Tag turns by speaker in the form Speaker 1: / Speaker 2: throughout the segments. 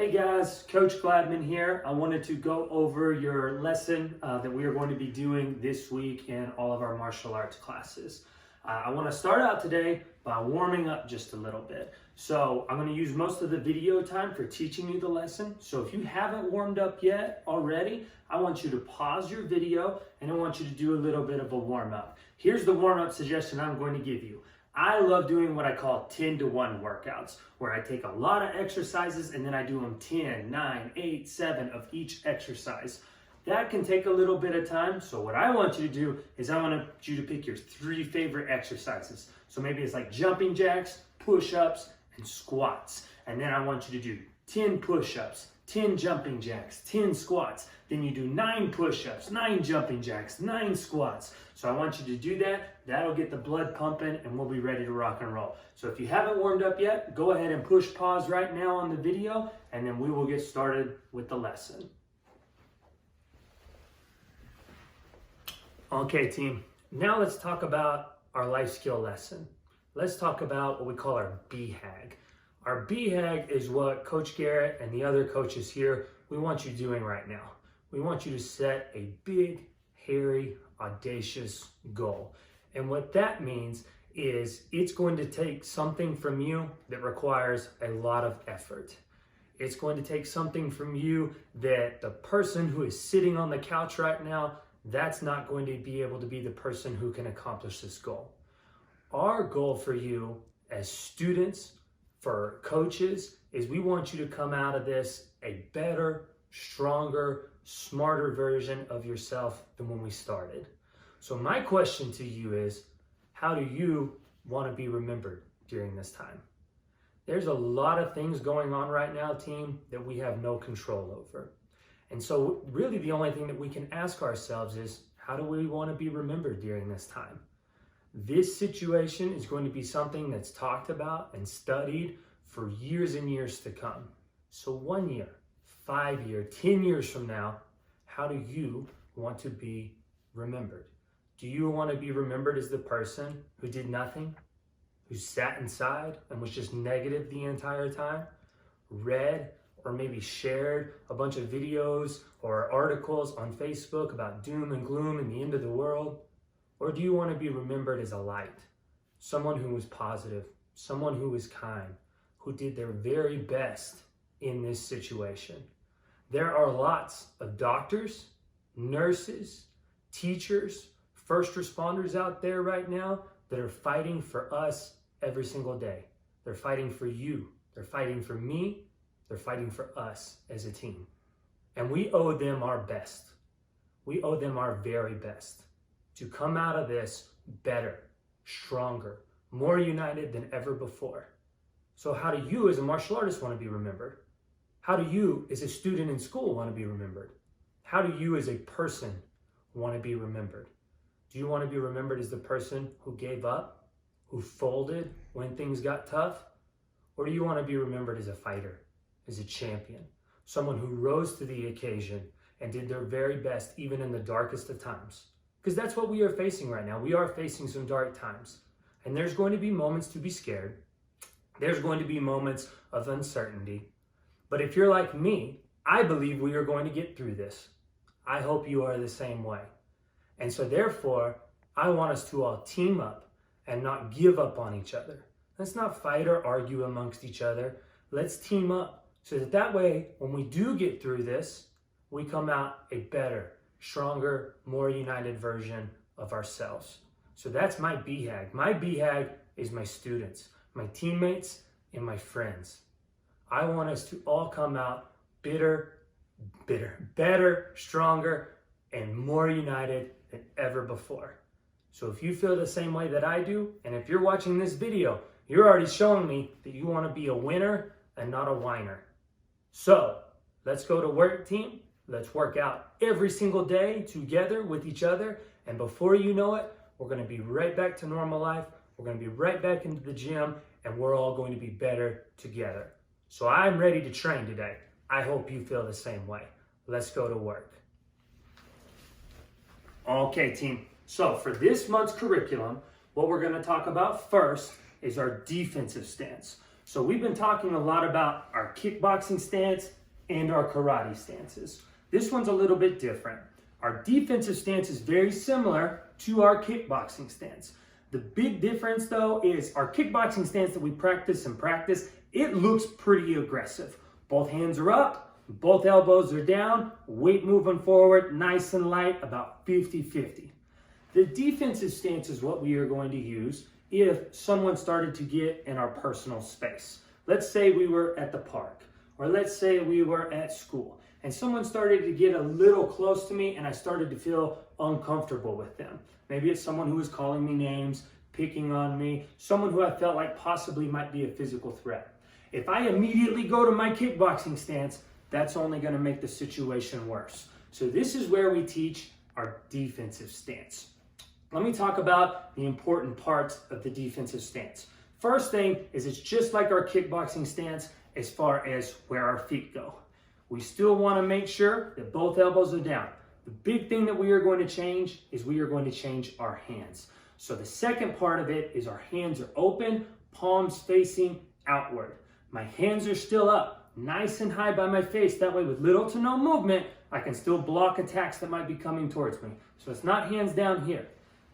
Speaker 1: Hey guys, Coach Gladman here. I wanted to go over your lesson that we are going to be doing this week in all of our martial arts classes. I want to start out today by warming up just a little bit. So I'm going to use most of the video time for teaching you the lesson. So if you haven't warmed up yet already, I want you to pause your video and I want you to do a little bit of a warm up. Here's the warm up suggestion I'm going to give you. I love doing what I call 10-to-1 workouts, where I take a lot of exercises and then I do them 10, 9, 8, 7 of each exercise. That can take a little bit of time, so what I want you to do is I want you to pick your 3 favorite exercises. So maybe it's like jumping jacks, push-ups, and squats. And then I want you to do 10 push-ups, 10 jumping jacks, 10 squats. Then you do 9 push-ups, 9 jumping jacks, 9 squats. So I want you to do that. That'll get the blood pumping and we'll be ready to rock and roll. So if you haven't warmed up yet, go ahead and push pause right now on the video and then we will get started with the lesson. Okay, team. Now let's talk about our life skill lesson. Let's talk about what we call our BHAG. Our BHAG is what Coach Garrett and the other coaches here, we want you doing right now. We want you to set a big, hairy, audacious goal. And what that means is it's going to take something from you that requires a lot of effort. It's going to take something from you that the person who is sitting on the couch right now, that's not going to be able to be the person who can accomplish this goal. Our goal for you as students, for coaches, is we want you to come out of this a better, stronger, smarter version of yourself than when we started. So my question to you is, how do you want to be remembered during this time? There's a lot of things going on right now, team, that we have no control over. And so really the only thing that we can ask ourselves is, how do we want to be remembered during this time? This situation is going to be something that's talked about and studied for years and years to come. So 1 year, 5 years, 10 years from now, how do you want to be remembered? Do you want to be remembered as the person who did nothing, who sat inside and was just negative the entire time, read or maybe shared a bunch of videos or articles on Facebook about doom and gloom and the end of the world? Or do you want to be remembered as a light, someone who was positive, someone who was kind, who did their very best in this situation? There are lots of doctors, nurses, teachers, first responders out there right now that are fighting for us every single day. They're fighting for you. They're fighting for me. They're fighting for us as a team. And we owe them our best. We owe them our very best to come out of this better, stronger, more united than ever before. So how do you as a martial artist want to be remembered? How do you as a student in school want to be remembered? How do you as a person want to be remembered? Do you want to be remembered as the person who gave up, who folded when things got tough? Or do you want to be remembered as a fighter, as a champion, someone who rose to the occasion and did their very best even in the darkest of times? Because that's what we are facing right now. We are facing some dark times. And there's going to be moments to be scared. There's going to be moments of uncertainty. But if you're like me, I believe we are going to get through this. I hope you are the same way. And so therefore, I want us to all team up and not give up on each other. Let's not fight or argue amongst each other. Let's team up so that way, when we do get through this, we come out a better, stronger, more united version of ourselves. So that's my BHAG. My BHAG is my students, my teammates, and my friends. I want us to all come out better, stronger, and more united than ever before. So if you feel the same way that I do, and if you're watching this video, you're already showing me that you want to be a winner and not a whiner. So let's go to work, team. Let's work out every single day together with each other. And before you know it, we're going to be right back to normal life. We're going to be right back into the gym, and we're all going to be better together. So I'm ready to train today. I hope you feel the same way. Let's go to work. Okay, team. So for this month's curriculum, what we're going to talk about first is our defensive stance. So we've been talking a lot about our kickboxing stance and our karate stances. This one's a little bit different. Our defensive stance is very similar to our kickboxing stance. The big difference though is our kickboxing stance that we practice in practice, it looks pretty aggressive. Both hands are up, both elbows are down, weight moving forward, nice and light, about 50-50. The defensive stance is what we are going to use if someone started to get in our personal space. Let's say we were at the park, or let's say we were at school, and someone started to get a little close to me and I started to feel uncomfortable with them. Maybe it's someone who was calling me names, picking on me, someone who I felt like possibly might be a physical threat. If I immediately go to my kickboxing stance, that's only going to make the situation worse. So this is where we teach our defensive stance. Let me talk about the important parts of the defensive stance. First thing is it's just like our kickboxing stance as far as where our feet go. We still want to make sure that both elbows are down. The big thing that we are going to change is we are going to change our hands. So the second part of it is our hands are open, palms facing outward. My hands are still up, nice and high by my face. That way with little to no movement, I can still block attacks that might be coming towards me. So it's not hands down here.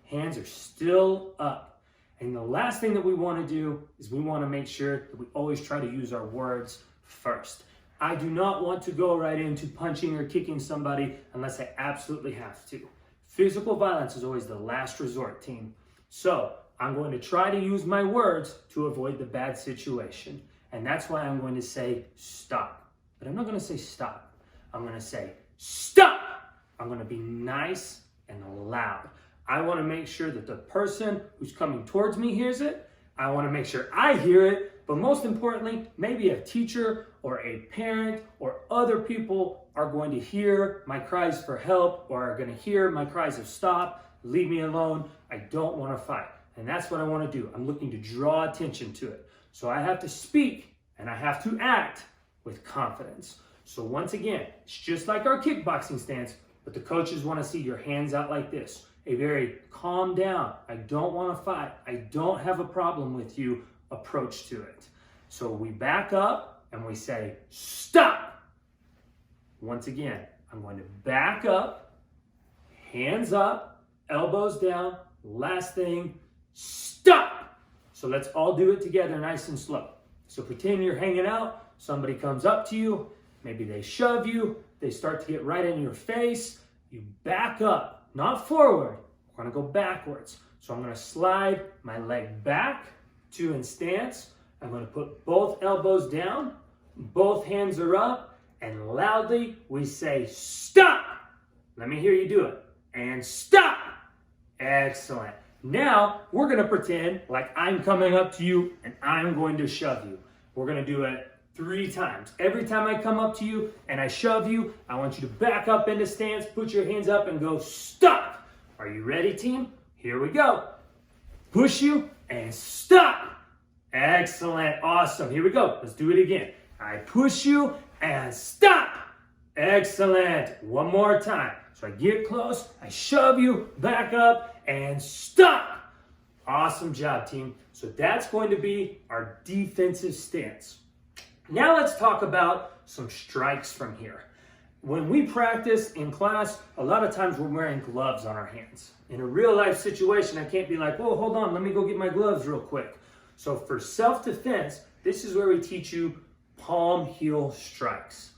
Speaker 1: Hands are still up. And the last thing that we want to do is we want to make sure that we always try to use our words first. I do not want to go right into punching or kicking somebody unless I absolutely have to. Physical violence is always the last resort, team. So I'm going to try to use my words to avoid the bad situation. And that's why I'm going to say stop. But I'm not going to say stop. I'm going to say stop. I'm going to be nice and loud. I want to make sure that the person who's coming towards me hears it. I want to make sure I hear it. But most importantly, maybe a teacher or a parent or other people are going to hear my cries for help or are going to hear my cries of stop, leave me alone. I don't want to fight. And that's what I want to do. I'm looking to draw attention to it. So I have to speak and I have to act with confidence. So once again, it's just like our kickboxing stance, but the coaches want to see your hands out like this. A very calm down, I don't want to fight, I don't have a problem with you approach to it. So we back up and we say, stop. Once again, I'm going to back up, hands up, elbows down. Last thing, stop. So let's all do it together nice and slow. So pretend you're hanging out, somebody comes up to you, maybe they shove you, they start to get right in your face, you back up, not forward, we're gonna go backwards. So I'm gonna slide my leg back, two in stance, I'm gonna put both elbows down, both hands are up, and loudly we say, stop! Let me hear you do it. And stop! Excellent. Now, we're going to pretend like I'm coming up to you and I'm going to shove you. We're going to do it 3 times. Every time I come up to you and I shove you, I want you to back up into stance, put your hands up and go, stop! Are you ready, team? Here we go. Push you and stop! Excellent. Awesome. Here we go. Let's do it again. I push you and stop! Excellent. One more time. So I get close, I shove you, back up, and stop. Awesome job, team. So that's going to be our defensive stance. Now let's talk about some strikes from here. When we practice in class, a lot of times we're wearing gloves on our hands. In a real life situation, I can't be like, oh, hold on, let me go get my gloves real quick. So for self-defense, this is where we teach you palm heel strikes.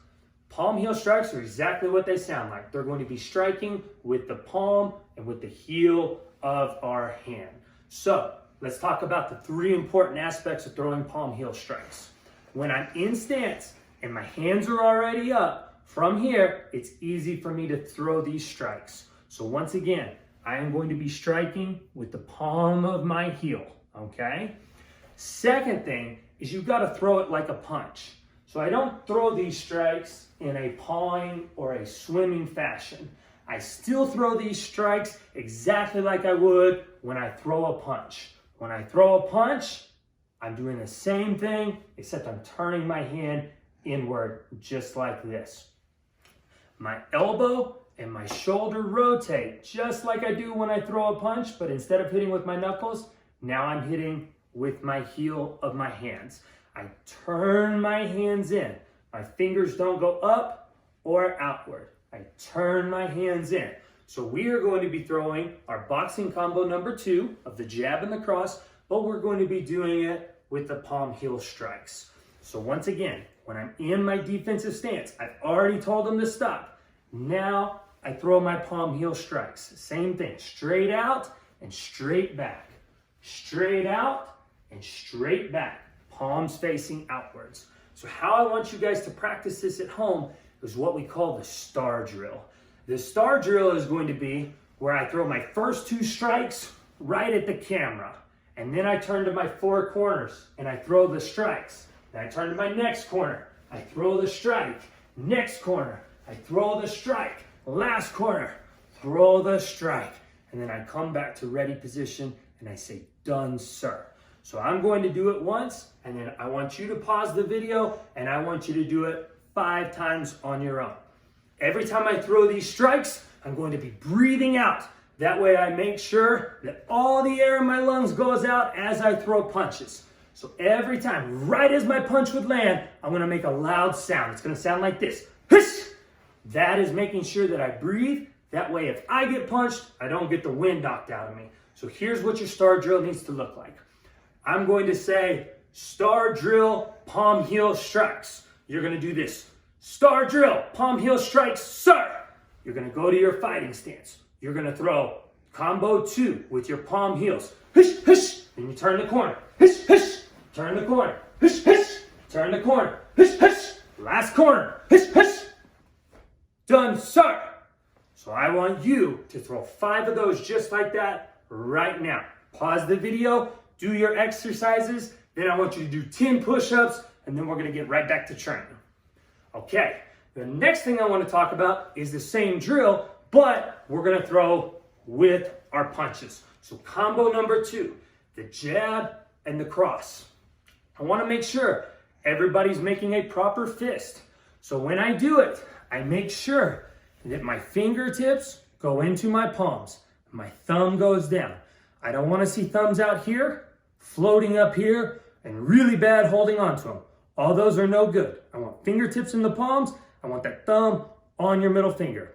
Speaker 1: Palm heel strikes are exactly what they sound like. They're going to be striking with the palm and with the heel of our hand. So let's talk about the 3 important aspects of throwing palm heel strikes. When I'm in stance and my hands are already up, from here, it's easy for me to throw these strikes. So once again, I am going to be striking with the palm of my heel, okay? Second thing is you've got to throw it like a punch. So I don't throw these strikes in a pawing or a swimming fashion. I still throw these strikes exactly like I would when I throw a punch. When I throw a punch, I'm doing the same thing, except I'm turning my hand inward just like this. My elbow and my shoulder rotate just like I do when I throw a punch, but instead of hitting with my knuckles, now I'm hitting with my heel of my hands. I turn my hands in. My fingers don't go up or outward. I turn my hands in. So we are going to be throwing our boxing combo number 2 of the jab and the cross, but we're going to be doing it with the palm heel strikes. So once again, when I'm in my defensive stance, I've already told them to stop. Now I throw my palm heel strikes. Same thing, straight out and straight back. Straight out and straight back. Palms facing outwards. So how I want you guys to practice this at home is what we call the star drill. The star drill is going to be where I throw my first 2 strikes right at the camera. And then I turn to my 4 corners and I throw the strikes. Then I turn to my next corner. I throw the strike. Next corner. I throw the strike. Last corner. Throw the strike. And then I come back to ready position and I say, done, sir. So I'm going to do it once, and then I want you to pause the video, and I want you to do it 5 times on your own. Every time I throw these strikes, I'm going to be breathing out. That way I make sure that all the air in my lungs goes out as I throw punches. So every time, right as my punch would land, I'm going to make a loud sound. It's going to sound like this. Hiss! That is making sure that I breathe. That way if I get punched, I don't get the wind knocked out of me. So here's what your star drill needs to look like. I'm going to say, star drill, palm heel strikes. You're going to do this. Star drill, palm heel strikes, sir. You're going to go to your fighting stance. You're going to throw combo 2 with your palm heels. Hish, hish. Then you turn the corner. Hish, hish. Turn the corner. Hish, hish. Turn the corner. Hish, hish. Last corner. Hish, hish. Done, sir. So I want you to throw 5 of those just like that right now. Pause the video. Do your exercises, then I want you to do 10 push-ups, and then we're gonna get right back to training. Okay, the next thing I wanna talk about is the same drill, but we're gonna throw with our punches. So combo number 2, the jab and the cross. I wanna make sure everybody's making a proper fist. So when I do it, I make sure that my fingertips go into my palms, my thumb goes down. I don't wanna see thumbs out here, floating up here, and really bad holding on to them. All those are no good. I want fingertips in the palms. I want that thumb on your middle finger.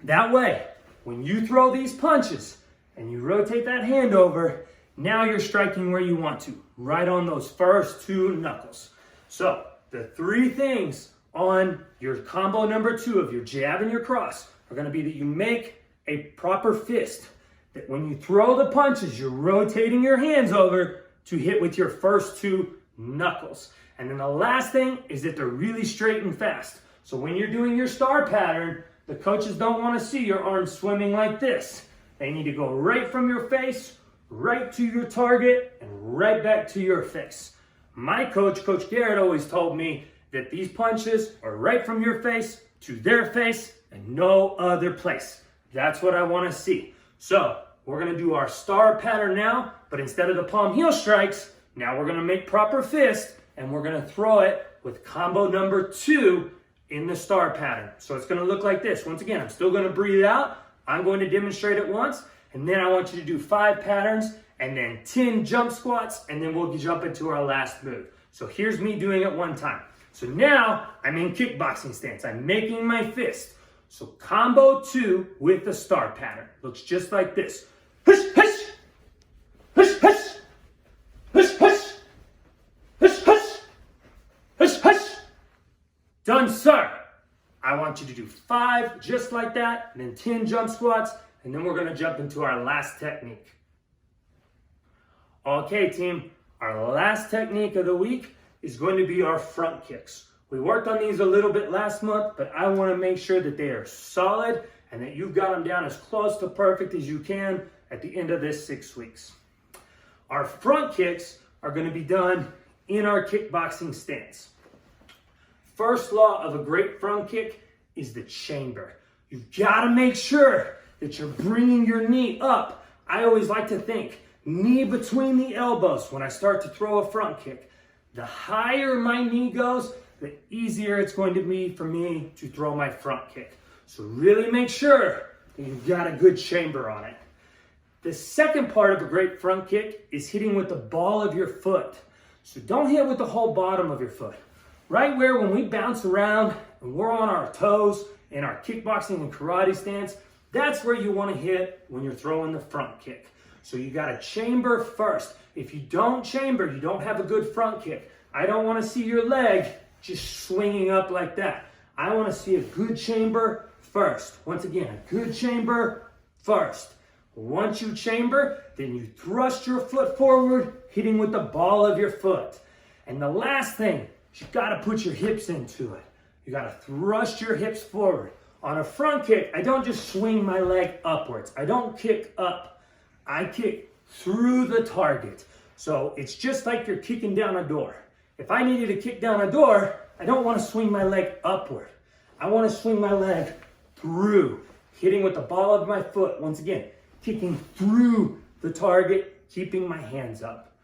Speaker 1: That way, when you throw these punches and you rotate that hand over, now you're striking where you want to, right on those first 2 knuckles. So the 3 things on your combo number 2 of your jab and your cross are gonna be that you make a proper fist. That when you throw the punches, you're rotating your hands over to hit with your first 2 knuckles. And then the last thing is that they're really straight and fast. So when you're doing your star pattern, the coaches don't want to see your arms swimming like this. They need to go right from your face, right to your target, and right back to your face. My coach, Coach Garrett, always told me that these punches are right from your face to their face and no other place. That's what I want to see. So we're going to do our star pattern now, but instead of the palm heel strikes, now we're going to make proper fist, and we're going to throw it with combo number 2 in the star pattern. So it's going to look like this. Once again, I'm still going to breathe out. I'm going to demonstrate it once, and then I want you to do 5 patterns, and then 10 jump squats, and then we'll jump into our last move. So here's me doing it one time. So now I'm in kickboxing stance. I'm making my fist. So combo 2 with the star pattern. Looks just like this. Hush, hush, hush, hush, hush, hush, hush, hush, hush, hush. Done, sir. I want you to do 5 just like that, and then 10 jump squats, and then we're gonna jump into our last technique. Okay, team, our last technique of the week is going to be our front kicks. We worked on these a little bit last month, but I want to make sure that they are solid and that you've got them down as close to perfect as you can at the end of this 6 weeks. Our front kicks are going to be done in our kickboxing stance. First law of a great front kick is the chamber. You've got to make sure that you're bringing your knee up. I always like to think knee between the elbows when I start to throw a front kick. The higher my knee goes, the easier it's going to be for me to throw my front kick. So really make sure that you've got a good chamber on it. The second part of a great front kick is hitting with the ball of your foot. So don't hit with the whole bottom of your foot. Right where when we bounce around and we're on our toes in our kickboxing and karate stance, that's where you want to hit when you're throwing the front kick. So you got to chamber first. If you don't chamber, you don't have a good front kick. I don't want to see your leg just swinging up like that. I want to see a good chamber first. Once again, a good chamber first. Once you chamber, then you thrust your foot forward, hitting with the ball of your foot. And the last thing, you got to put your hips into it. You got to thrust your hips forward. On a front kick, I don't just swing my leg upwards. I don't kick up. I kick through the target. So it's just like you're kicking down a door. If I needed to kick down a door, I don't want to swing my leg upward. I want to swing my leg through, hitting with the ball of my foot. Once again, kicking through the target, keeping my hands up.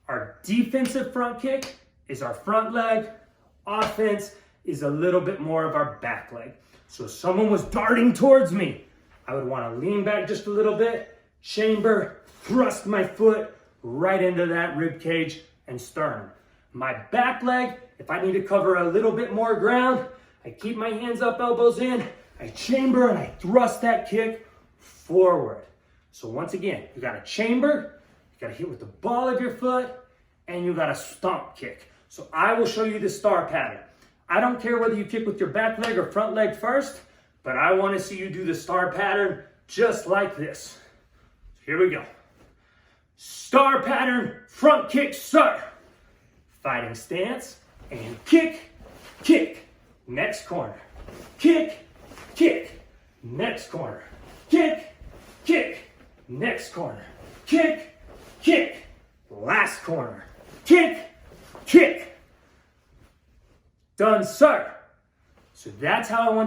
Speaker 1: Our defensive front kick is our front leg. Offense is a little bit more of our back leg. So if someone was darting towards me, I would want to lean back just a little bit, chamber, thrust my foot right into that rib cage and sternum. My back leg, if I need to cover a little bit more ground, I keep my hands up, elbows in, I chamber and I thrust that kick forward. So once again, you got to chamber, you got to hit with the ball of your foot, and you got to stomp kick. So I will show you the star pattern. I don't care whether you kick with your back leg or front leg first, but I want to see you do the star pattern just like this. Here we go. Star pattern, front kick, sir. Fighting stance, and kick, kick. Next corner. Kick, kick. Next corner. Kick, kick. Next corner. Kick, kick. Last corner. Kick, kick. Done, sir. So that's how I want